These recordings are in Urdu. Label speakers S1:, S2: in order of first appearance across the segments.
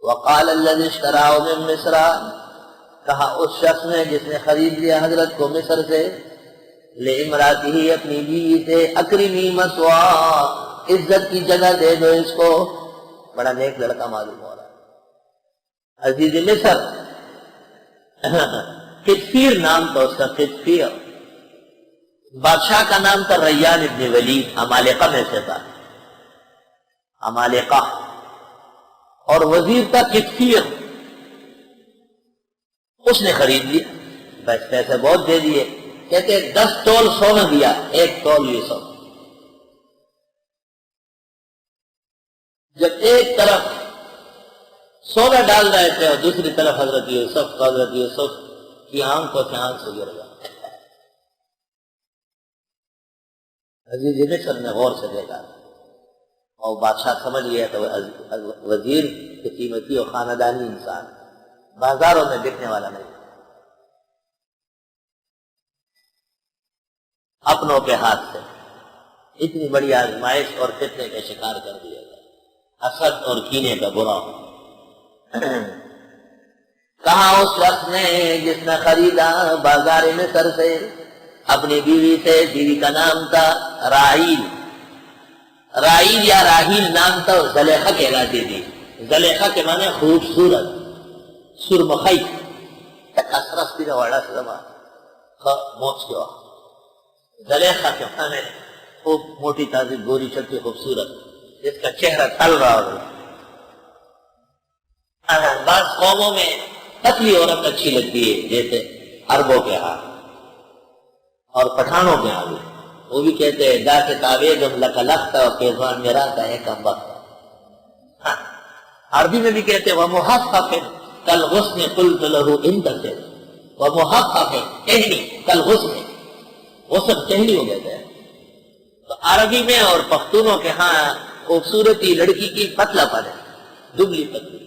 S1: وقال الذي اشتراه من مصر، کہا اس شخص نے جس نے خرید لیا حضرت کو مصر سے، لامرأته اپنی بیوی سے، اکرمی مثواہ، عزت کی جگہ دے دو اس کو، بڑا نیک لڑکا معلوم ہو رہا ہے۔ عزیز مصر، قطفیر نام تھا اس کا، قطفیر۔ بادشاہ کا نام تھا ریان ابن ولید، عمالقہ میں سے تھا، عمالقہ، اور وزیر تھا قطفیر۔ اس نے خرید لیا، بس پیسے بہت دے دیے، کہتے 10 تول سونا دیا، 1 تول یوسف۔ جب ایک طرف سونا ڈال رہے تھے اور دوسری طرف حضرت یوسف، تو حضرت یوسف کی آنکھوں سے آنکھ سے گر گیا۔ عزیز مصر نے غور سے دیکھا اور بادشاہ سمجھ گیا تو وزیر کی قیمتی اور خاندانی انسان، بازاروں میں بکنے والا نہیں، اپنوں کے ہاتھ سے اتنی بڑی آزمائش اور فتنے کا شکار کر دیا گیا، حسد اور کینے کا برا۔ کہا اس شخص نے جس نے خریدا بازار مصر سے اپنی بیوی سے، بیوی کا نام تھا راحیل، راحیل یا راحیل نام تھا، اور زلیخا کہلاتی تھی۔ زلیخا کے معنی خوبصورت، سرمخی، اسرس بھی نواڑا سلما موت کیا، زلیخا کے معنی خوب موٹی تازی گوری چکی خوبصورت، جس کا چہرہ تل رہا ہو۔ بعض قوموں میں پتلی عورت اچھی لگتی ہے، جیسے عربوں کے ہاں اور پٹھانوں کے ہاں بھی، وہ بھی کہتے ہیں دا کے تاویگم لکا لختا و پیزوان میرا کا ہے کم وقت۔ عربی میں بھی کہتے ہیں وَمُحَفَّفٍ کالغصن قلت له انتصر، وَمُحَفَّفٍ ٹہنی کالغصن، غصن ٹہنی ہو کہتے ہیں۔ تو عربی میں اور پختونوں کے ہاں خوبصورتی لڑکی کی پتلا پن ہے، دبلی پتلی،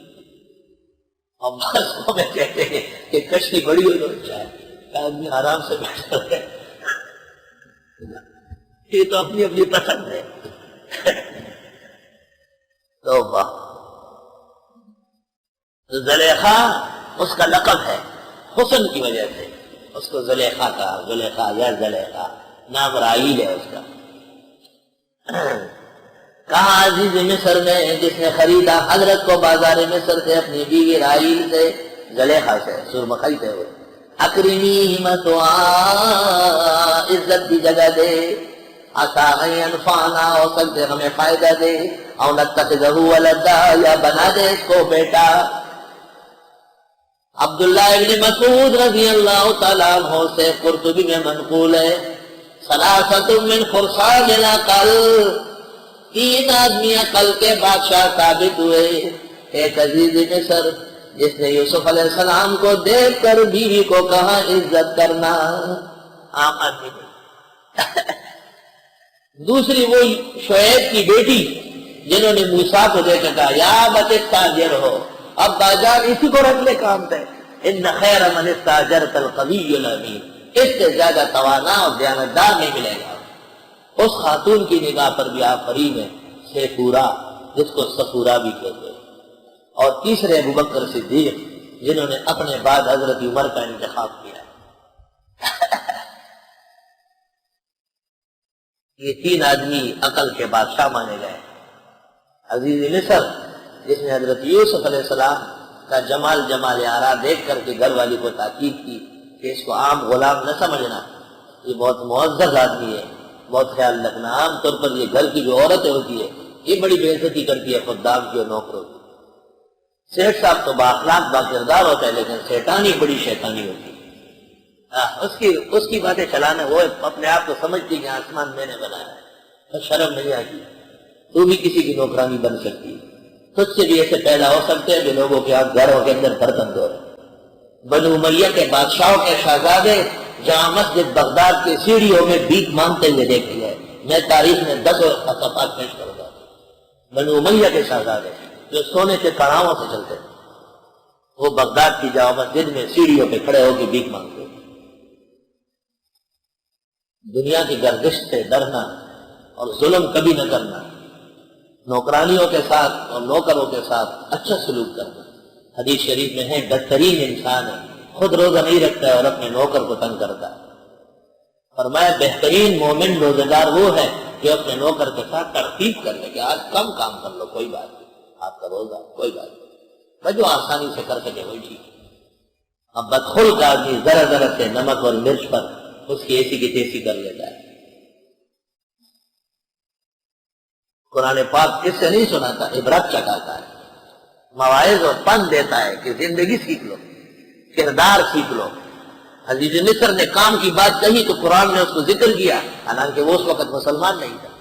S1: اور بعض میں کہتے ہیں کہ کشتی بڑی ہوئی تو اچھا ہے، آدمی آرام سے بیٹھا ہے، یہ تو اپنی اپنی پسند ہے۔ توبہ۔ زلیخا اس کا لقب ہے، حسن کی وجہ سے اس کو زلیخا کا، زلیخا یا زلیخا، نام راحیل ہے اس کا۔ کہا عزیز مصر نے جس نے خریدا حضرت کو بازار مصر سے اپنی بیوی راحیل سے، زلیخا سے، سرمخی سے، ہوئے اکرمی مثواہ، عزت کی جگہ دے، عسیٰ ان ینفعنا، ہو سکتے ہمیں فائدہ دے، او نتخذہ ولدا، یا بنا دے اس کو بیٹا۔ عبداللہ ابن مسعود رضی اللہ تعالیٰ عنہ سے قرطبی میں منقول ہے، ثلاثۃ من فرسان العقل، 3 آدمی عقل کے بادشاہ ثابت ہوئے۔ ایک عزیز مصر جس نے یوسف علیہ السلام کو دیکھ کر بیوی کو کہا عزت کرنا، عام آدمی نہیں۔ دوسری وہ شعیب کی بیٹی جنہوں نے موسیٰ کو دیکھ کہا یا بت تاجر ہو، اب بازار اسی کو رکھ لے کام پہ، ان خیر من استاجرت القوی الامین، اس سے زیادہ توانا اور دیانتدار نہیں ملے گا۔ اس خاتون کی نگاہ پر بھی آفرین ہے، سیفورا جس کو سفورا بھی کہتے ہیں۔ اور تیسرے ابوبکر صدیق جنہوں نے اپنے بعد حضرت عمر کا انتخاب کیا۔ یہ 3 آدمی عقل کے بادشاہ مانے گئے۔ عزیز مصر جس نے حضرت یوسف علیہ السلام کا جمال آرا دیکھ کر کے گھر والی کو تاکید کی کہ اس کو عام غلام نہ سمجھنا، یہ بہت معزز آدمی ہے، بہت خیال رکھنا۔ عام طور پر یہ گھر کی جو عورتیں ہوتی ہے یہ بڑی بے عزتی کرتی ہے خدام کی اور نوکروں کی۔ سیٹھ صاحب تو بااخلاق باکردار ہوتا ہے، لیکن شیطانی بڑی شیطانی ہوتی ہے، اس کی باتیں چلانا، وہ اپنے آپ کو سمجھتی کہ آسمان میں نے بنایا ہے، شرم نہیں آتی، تو بھی کسی کی نوکرانی بن سکتی ہے، تجھ سے بھی ایسے پیدا ہو سکتے ہیں جو لوگوں کے ہاتھ گھروں کے اندر برتن دھو رہے۔ بنو امیہ کے بادشاہوں کے شہزادے جہاں مسجد بغداد کی سیڑھیوں میں بھیک مانگتے ہوئے دیکھے گئے، میں تاریخ میں 10 صفحات پیش کروں گا۔ بنو امیہ کے شہزادے جو سونے کے کڑاہوں سے چلتے تھے، وہ بغداد کی جامع مسجد میں سیڑھیوں پہ کھڑے ہو کے بھیک مانگتے۔ دنیا کی گردش سے ڈرنا اور ظلم کبھی نہ کرنا، نوکرانیوں کے ساتھ اور نوکروں کے ساتھ اچھا سلوک کرنا. حدیث شریف میں ہے بدترین انسان ہے خود روزہ نہیں رکھتا ہے اور اپنے نوکر کو تنگ کرتا ہے. فرمایا بہترین مومن روزہ دار وہ ہے جو اپنے نوکر کے ساتھ ترتیب کر لے کہ آج کم کام کر لو، کوئی بات نہیں، آپ کا روزہ کوئی بات نہیں، جو آسانی سے کر سکے وہی ٹھیک ہے. اب بدخلق آدمی ذرا ذرا سے نمک اور مرچ پر اس کی ایسی کی تیسی کر لیتا ہے. قرآن پاک اس سے نہیں سناتا، عبرت چکاتا ہے، مواعظ اور پند دیتا ہے کہ زندگی سیکھ لو، کردار سیکھ لو. حضرت مصر نے کام کی بات کہی تو قرآن نے اس کو ذکر کیا، حالانکہ وہ اس وقت مسلمان نہیں تھا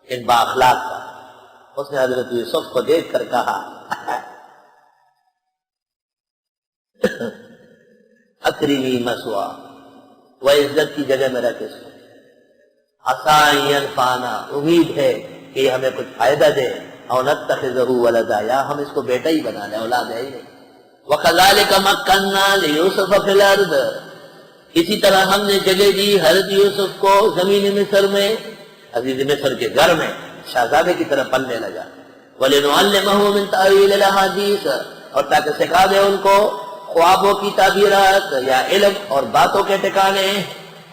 S1: ان با اخلاق تھا. اس نے حضرت یوسف کو دیکھ کر کہا اکرمی مسوا، وہ عزت کی جگہ میں رکھ اس کو، عسى ينفعنا، امید ہے کہ یہ ہمیں کچھ فائدہ دے، او نتخذہ ولدا، یا ہم اس کو بیٹا ہی بنا لیں، اولاد ہے ہی نہیں. وَكَذَلِكَ مَكَّنَّا لِيُوسُفَ فِي الْأَرْضِ، اسی طرح ہم نے جگہ دی حضرت یوسف کو زمین مصر میں، عزیز مصر کے گھر میں شہزادے کی طرح پلنے لگا. وَلِنُعَلِّمَهُ مِنْ تَأْوِيلِ الْأَحَادِيثِ، اور تاکہ سکھا دے ان کو خوابوں کی تعبیرات یا علم اور باتوں کے ٹھکانے.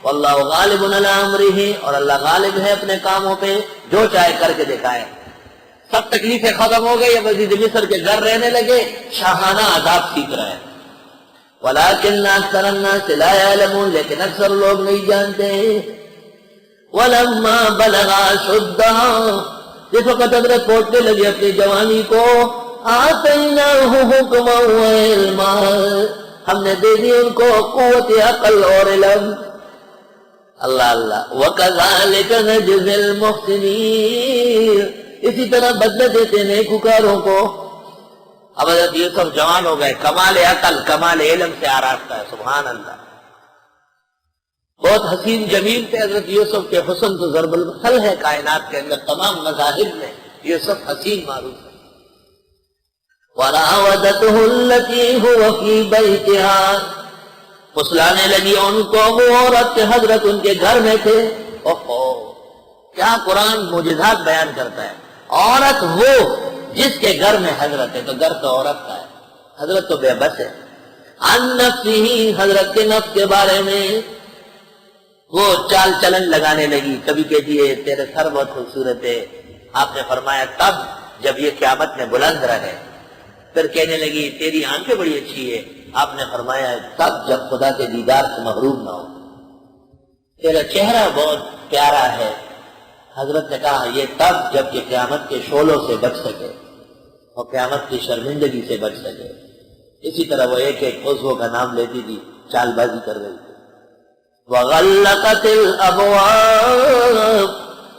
S1: واللہ غالب علی امرہ، اور اللہ غالب ہے اپنے کاموں پہ، جو چاہے کر کے دکھائے. سب تکلیفیں ختم ہو گئی، اب عزیز مصر کے گھر رہنے لگے، شاہانہ عذاب سیکھ رہے ہیں. وَلَٰكِنَّ أَكْثَرَ النَّاسِ لَا يَعْلَمُونَ، لیکن اکثر لوگ نہیں جانتے. وَلَمَّا بَلَغَ أَشُدَّهُ، جس وقت حضرت پہنچنے لگے اپنی جوانی کو، آتَيْنَاهُ حُكْمًا وَعِلْمًا، ہم نے دے دی ان کو قوت عقل اور علم. اللہ اللہ. وَكَذَلِكَ نَجْزِي الْمُحْسِنِينَ، اسی طرح بدلہ دیتے نیکوکاروں کو. اب حضرت یوسف جوان ہو گئے، کمال عقل کمال علم سے آراستہ ہے، سبحان اللہ. بہت حسین جمیل تھے حضرت یوسف کے، حسن تو ضرب المثل ہے کائنات کے اندر، تمام مذاہب میں یوسف حسین معروف ہے. وَرَاوَدَتْهُ الَّتِي هُوَ فِي بَيْتِهَا، پھسلانے لگی ان کو وہ عورت کے حضرت ان کے گھر میں تھے. اوہو، کیا قرآن معجزات بیان کرتا ہے. عورت وہ جس کے گھر میں حضرت ہے، تو گھر تو عورت کا ہے، حضرت تو بے بس ہے. عن نفسہ، حضرت کے نفس کے بارے میں وہ چال چلن لگانے لگی. کبھی کہتی ہے تیرے سر بہت خوبصورت ہے، آپ نے فرمایا تب جب یہ قیامت میں بلند رہے. پھر کہنے لگی تیری آنکھیں بڑی اچھی ہے، آپ نے فرمایا تب جب خدا کے دیدار سے محروم نہ ہو. تیرا چہرہ بہت پیارا ہے، حضرت نے کہا یہ تب جب کہ قیامت کے شعلوں سے بچ سکے اور قیامت کی شرمندگی سے بچ سکے. اسی طرح وہ ایک ایک عضو کا نام لیتی تھی، چال بازی کر رہی تھی. وَغَلَّقَتِ الْأَبْوَابَ،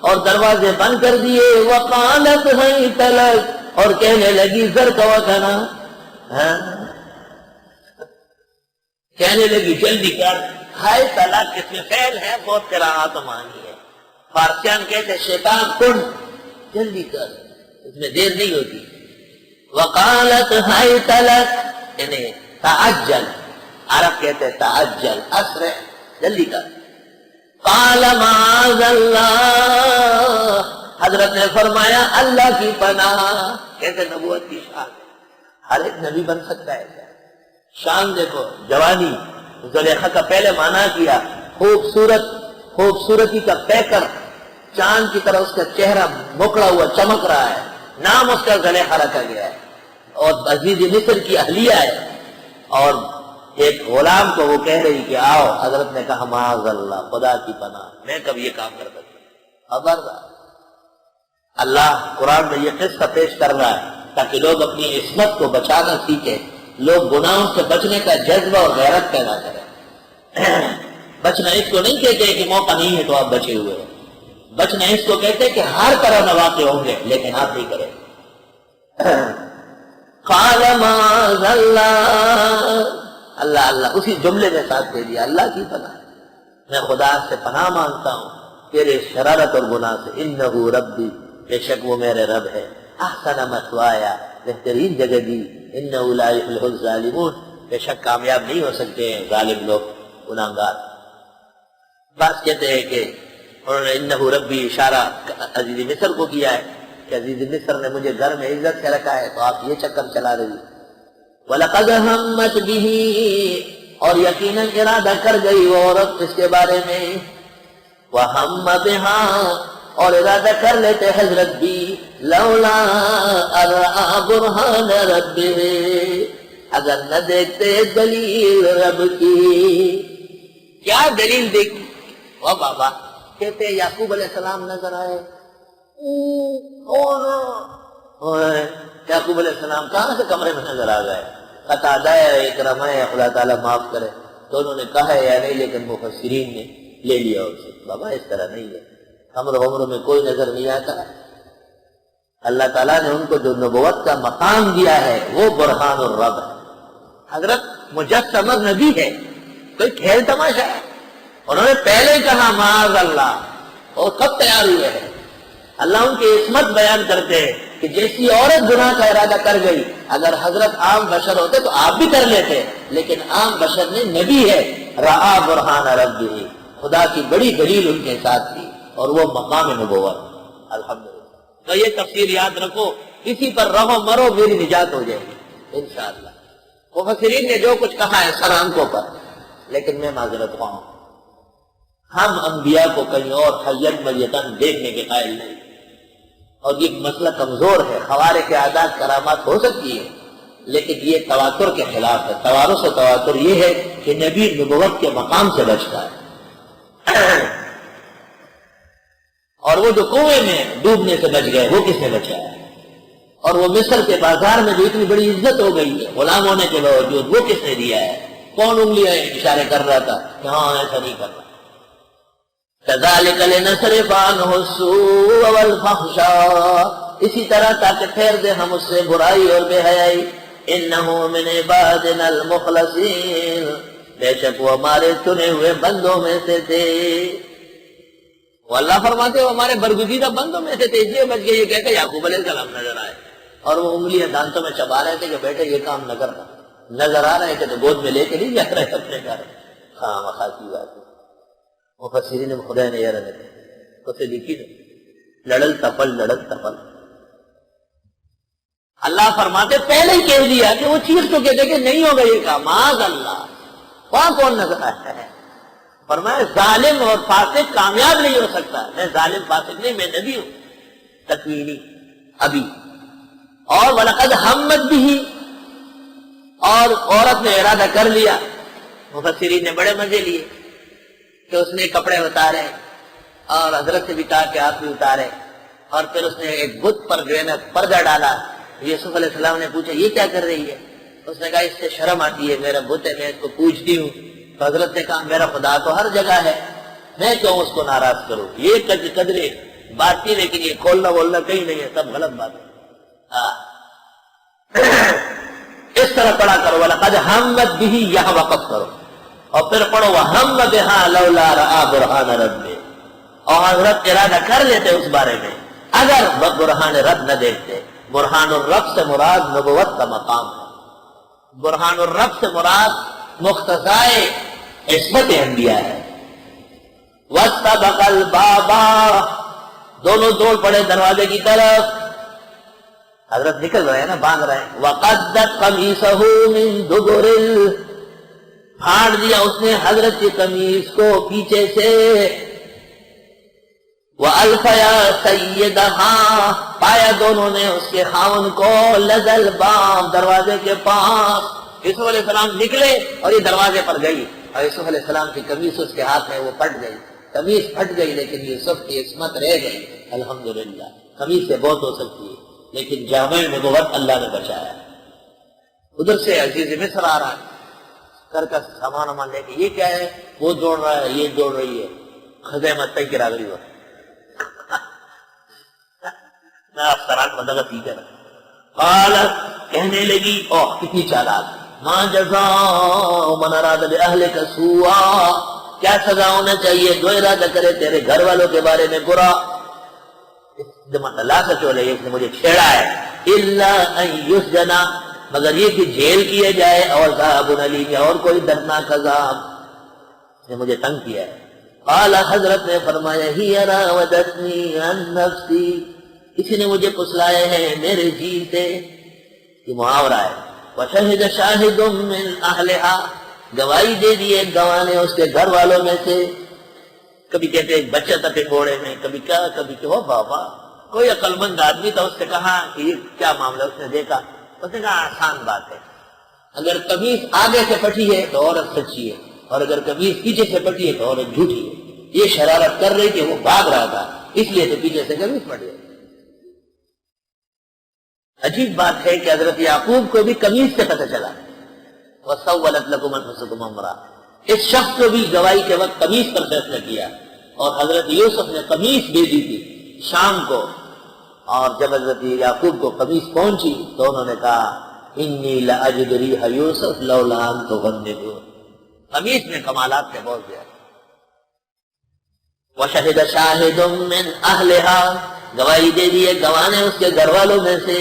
S1: اور دروازے بند کر دیے. وَقَالَتْ هَيْتَ لَكَ، اور کہنے لگی زر کوا کھانا، کہنے لگی جلدی کر. ہائے طلاق کس میں فعل ہے، بہت قراءات مانی ہے. فارسیان کہتے شیطان کن، جلدی کر، اس میں دیر نہیں ہوتی. وقالت ہائت لک، یعنی تعجل، عرب کہتے تعجل، اسرع، جلدی کر. قال معاذ اللہ، حضرت نے فرمایا اللہ کی پناہ. کیسے نبوت کی شان ہے، ہر ایک نبی بن سکتا ہے. شان دیکھو، جوانی. زلیخا کا پہلے معنی کیا خوبصورت، خوبصورتی کا پیکر، چاند کی طرح اس کا چہرہ مکڑا ہوا چمک رہا ہے. نام اس کا زلیخا رکھا گیا ہے، اور عزیز مصر کی اہلیہ ہے. اور ایک غلام کو وہ کہہ رہی کہ آؤ، حضرت نے کہا معاذ اللہ، خدا کی پناہ، میں کب یہ کام کر سکتا. خبردار، اللہ قرآن میں یہ قصہ پیش کر رہا ہے تاکہ لوگ اپنی عصمت کو بچانا سیکھیں، لوگ گناہوں سے بچنے کا جذبہ اور غیرت پیدا کریں. بچنا اس کو نہیں کہتے کہ موقع نہیں ہے تو آپ بچے ہوئے ہیں. بچنا اس کو کہتے کہ ہر طرح مواقع ہوں گے لیکن آپ نہیں کریں. قال معاذ اللہ، اللہ اللہ اسی جملے میں ساتھ دے دیا، اللہ کی پناہ، میں خدا سے پناہ مانگتا ہوں تیرے شرارت اور گناہ سے. انہو ربی، بے شک وہ میرے رب ہے. احسن مثوایا، بہترین جگہ دی. انہو لا یفلح الظالمون، بے شک کامیاب نہیں ہو سکتے ہیں ظالم لوگ، گناہگار. بس کہتے ہیں کہ انہو ربی اشارہ عزیز مصر کو کیا ہے، کہ عزیز مصر نے مجھے گھر میں عزت سے رکھا ہے تو آپ یہ چکر چلا رہی. وَلَقَدْ هَمَّتْ بِهِ اور یقیناً ارادہ کر گئی وہ عورت اس کے بارے میں. وَهَمَّ بِهَا اور ارادہ کر لیتے حضرت بھی لولا ارآ برہان ربہ اگر نہ دیکھتے دلیل رب کی. کیا دلیل دیکھی؟ وہ بابا کہتے یعقوب علیہ السلام نظر آئے. یعقوب علیہ السلام کہاں سے کمرے میں نظر آ گئے؟ قتادہ ہے اکرمہ ہے خدا تعالیٰ معاف کرے تو انہوں نے کہا ہے یا نہیں لیکن مفسرین نے لے لیا اسے. بابا اس طرح نہیں ہے, امر عمر میں کوئی نظر نہیں آتا. اللہ تعالیٰ نے ان کو جو نبوت کا مقام دیا ہے وہ برہان الرب ہے. حضرت مجسمہ نبی ہے, کوئی کھیل تماشا ہے؟ انہوں نے پہلے کہا معاذ اللہ اور کب تیار ہوئے ہیں. اللہ ان کی عصمت بیان کرتے ہیں کہ جیسی عورت گناہ کا ارادہ کر گئی اگر حضرت عام بشر ہوتے تو آپ بھی کر لیتے, لیکن عام بشر نے نبی ہے رعا برہان ربہ خدا کی بڑی دلیل ان کے ساتھ تھی اور وہ مقام نبوت. الحمدللہ. تو یہ تفسیر یاد رکھو, اسی پر رہو مرو میری نجات ہو جائے گی انشاءاللہ. مفسرین نے جو کچھ کہا ہے سر آنکھوں پر, لیکن میں معذرت خواہ ہوں, ہم انبیاء کو کہیں اور حیّن میتن دیکھنے کے قائل نہیں. اور یہ مسئلہ کمزور ہے. خوارق کے عادات کرامات ہو سکتی ہے لیکن یہ تواتر کے خلاف ہے. توارث و تواتر یہ ہے کہ نبی نبوت کے مقام سے بچتا ہے. اور وہ جو کنویں میں ڈوبنے سے بچ گئے وہ کس نے بچایا؟ اور وہ مصر کے بازار میں جو اتنی بڑی عزت ہو گئی ہے غلام ہونے کے باوجود وہ کس نے دیا ہے؟ کون انگلیاں اشارے کر رہا تھا کہ ہاں ایسا نہیں کرنا؟ كَذَلِكَ لِنَصْرِفَ عَنْهُ السُّوءَ وَالْفَحْشَاءَ اسی طرح تاکہ پھیر دے ہم اس سے برائی اور بے حیائی. إِنَّهُ مِنْ عِبَادِنَا الْمُخْلَصِينَ بے شک وہ ہمارے چنے ہوئے بندوں میں سے تھے. وہ اللہ فرماتے وہ ہمارے برگزیدہ بندوں میں سے تھے, اس لیے بچ گئے. یہ کہتے یعقوب علیہ السلام نظر آئے اور وہ انگلیاں دانتوں میں چبا رہے تھے کہ بیٹے یہ کام نہ کرنا. نظر آ رہے تھے تو گود میں لے کے نہیں جا رہے اپنے گھر. ہاں مخاطی بات ہے. مفسرین خدا نے یہ رہنے تو سے لکھی لڑل تپل لڑل تپل. اللہ فرماتے پہلے ہی کہہ دیا کہ وہ چیز تو کہتے کہ نہیں ہوگا یہ کام. معاذ اللہ, وہاں کون نظر آیا ہے؟ فرمایا ظالم اور فاسق کامیاب نہیں ہو سکتا. میں ظالم فاسق نہیں, میں نبی ہوں تکوینی ابھی. اور وَلَقَدْ هَمَّتْ بِهِ اور عورت نے ارادہ کر لیا. مفسرین نے بڑے مزے لیے کہ اس نے کپڑے اتارے اور حضرت سے بھی کہا کہ آپ بھی اتارے, اور پھر اس نے ایک بت پر جو ہے نا پردہ ڈالا. یوسف علیہ السلام نے پوچھا یہ کیا کر رہی ہے؟ اس نے کہا اس سے شرم آتی ہے, میرا بت ہے میں اس کو پوجتی ہوں. تو حضرت نے کہا میرا خدا تو ہر جگہ ہے, میں کیوں اس کو ناراض کروں؟ یہ قدرے بات تھی لیکن یہ کھولنا بولنا کہیں نہیں ہے, سب غلط بات ہے. اس طرح پڑھا کرو وَلَقَدْ هَمَّتْ بِهِ, یہاں وقف کرو اور پھر پڑھو وَهَمَّ بِهَا لَوْلَا رَأَىٰ بُرْهَانَ رَبِّهِ. اور حضرت ارادہ کر لیتے اس بارے میں اگر برہان رب نہ دیکھتے. برہان الرب سے مراد نبوت کا مقام ہے. برہان الرب سے مراد مقتضائے عصمت انبیاء ہے. وَاسْتَبَقَ الْبَابَ دونوں دوڑ پڑے دروازے کی طرف. حضرت نکل رہے ہیں نا, باندھ رہے ہیں. وَقَدَّتْ قَمِيصَهُ مِن دُبُرٍ پھاڑ دیا اس نے حضرت کی قمیص کو پیچھے سے. وَأَلْفَيَا سَيِّدَهَا پایا دونوں نے اس کے خاون کو لَدَى الْبَابِ دروازے کے پاس. یوسف علیہ السلام نکلے اور یہ دروازے پر گئی اور یوسف علیہ السلام کی قمیص اس کے ہاتھ میں وہ پھٹ گئی. قمیص پھٹ گئی لیکن یوسف کی عصمت رہ گئی. الحمدللہ. قمیص سے بہت ہو سکتی ہے لیکن جامع نبوت اللہ نے بچایا. ادھر سے عزیز مصر آ رہا ہے کر کا سامان وامان لے کے. یہ کیا ہے؟ وہ دوڑ رہا ہے, یہ دوڑ رہی ہے. خزیمت تک گرا گئی. میں افسران مدد ٹھیک ہے. قالت کہنے لگی اوہ کتنی چالاک, ما جزاء من اراد باہلک سوءا کیا سزا ہونا چاہیے جو ارادہ کرے تیرے گھر والوں کے بارے میں برا. لا سچولے اس نے مجھے چھیڑا ہے. الا ان یسجنا مگر یہ کہ جیل کیا جائے اور عذاب علیم اور کوئی دردناک عذاب. اس نے مجھے تنگ کیا ہے. قال حضرت نے فرمایا ہی راودتنی عن نفسی کسی نے مجھے پسلائے ہیں میرے جی سے، یہ محاورہ ہے۔ وَشَهِدَ شَاهِدٌ مِّنْ أَهْلِهَا، گواہی دے دیے گواہ نے اس کے گھر والوں میں سے۔ کبھی کہتے ایک بچہ تھا پکوڑے میں، کبھی کیا کبھی کہ بابا، کوئی عقل مند آدمی تھا، اس سے کہا کہ یہ کیا معاملہ، اس نے دیکھا، اس نے کہا آسان بات ہے، اگر قمیص آگے سے پھٹی ہے تو عورت سچی ہے، اور اگر قمیص پیچھے سے پھٹی ہے تو عورت جھوٹی ہے۔ یہ شرارت کر رہی کہ وہ بھاگ رہا تھا، اس لیے تو پیچھے سے قمیص پھٹ گئی۔ عجیب بات ہے کہ حضرت یعقوب کو بھی قمیص سے پتہ چلا، وَسَوَّلَتْ لَكُمْ أَنفُسُكُمْ أَمْرًا، اس شخص کو بھی گواہی کے وقت قمیص پر فیصلہ کیا، اور حضرت یوسف نے قمیص بھیجی تھی شام کو، اور جب حضرت یعقوب کو قمیص پہنچی تو انہوں نے کہا انی لأجد ریح یوسف لولا ان تغمضون، قمیص میں کمالات سے بہت زیادہ۔ وشہد شاہد من اہلہا، گواہی دے دیے گواہ نے اس کے گھر والوں میں سے،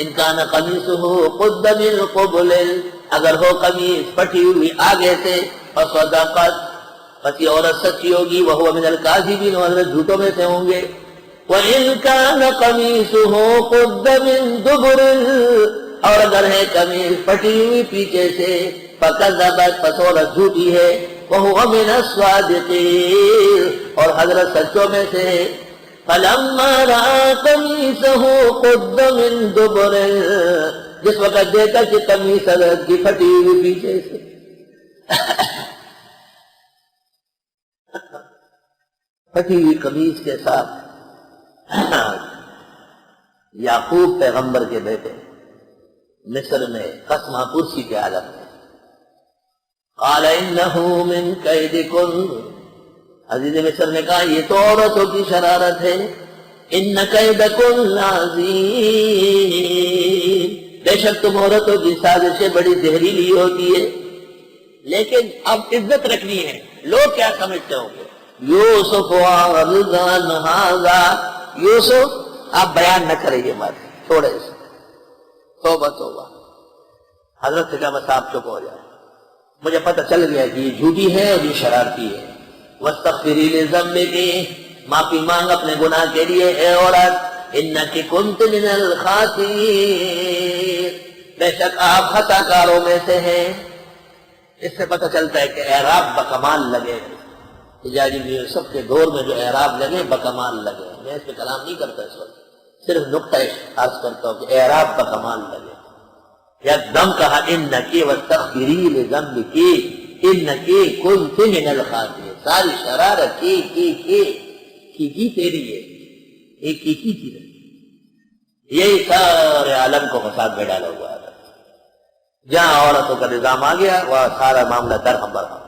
S1: ان کان قمیصہ قد من قبل، اگر ہو قمیص پھٹی ہوئی آگے سے، فصدقت، پس یہ عورت سچی ہوگی، وہو من الکاذبین، وہ حضرت جھوٹوں میں سے ہوں گے۔ وَإِن كَانَ قَمِيصُهُ قُدَّ مِن دُبُرٍ، اور اگر ہے قمیص پھٹی ہوئی پیچھے سے، فَكَذَّبَتْ، پس عورت جھوٹی ہے، وَهُوَ مِنَ الصَّادِقِينَ، اور حضرت سچوں میں سے ہے۔ فَلَمَّا رَأَىٰ قَمِيصَهُ قُدَّ مِن دُبُرٍ، جس وقت دیکھا کہ قمیص حضرت کی پھٹی ہوئی پیچھے سے، پھٹی ہوئی قمیص کے ساتھ یعقوب پیغمبر کے بیٹے مصر میں قسمہ پرسی کے عالم میں، قال انہ من کیدکن، عزیز مصر نے کہا یہ تو عورتوں کی شرارت ہے، ان کیدکن عظیم، بے شک تم عورتوں کی سازشیں بڑی زہریلی ہوتی ہے۔ لیکن اب عزت رکھنی ہے، لوگ کیا سمجھتے ہوں گے؟ یوسف وَرِضَانَ هَذَا، یوسف آپ بیان نہ کریں یہ بات، چھوڑے اسے، توبہ توبہ۔ حضرت سے کہا بس آپ چپ ہو جائے، مجھے پتہ چل گیا کہ یہ جھوٹی ہے اور یہ شرارتی ہے۔ وَاسْتَغْفِرِي لِذَنبِكِ، معافی مانگ اپنے گناہ کے لیے اے عورت، إِنَّكِ كُنتِ مِنَ الْخَاطِئِينَ، بے شک آپ خطا کاروں میں سے ہیں۔ اس سے پتہ چلتا ہے کہ اعراب بکمال لگے، حجاج بن یوسف کے دور میں جو اعراب لگے بکمال لگے۔ میں اس پہ کلام نہیں کرتا اس وقت، صرف نقطہ عرض کرتا ہوں کہ اعراب بکمال لگے۔ یک دم کہا انکی واستغفری لذنبک، انکی کنت من الخاطئین، ساری شرارت کی تیری ہے، ایک کی تھی، یہی سارے عالم کو فساد میں ڈالا ہوا ہے۔ جہاں عورتوں کا نظام آ گیا وہاں سارا معاملہ درہم برہم۔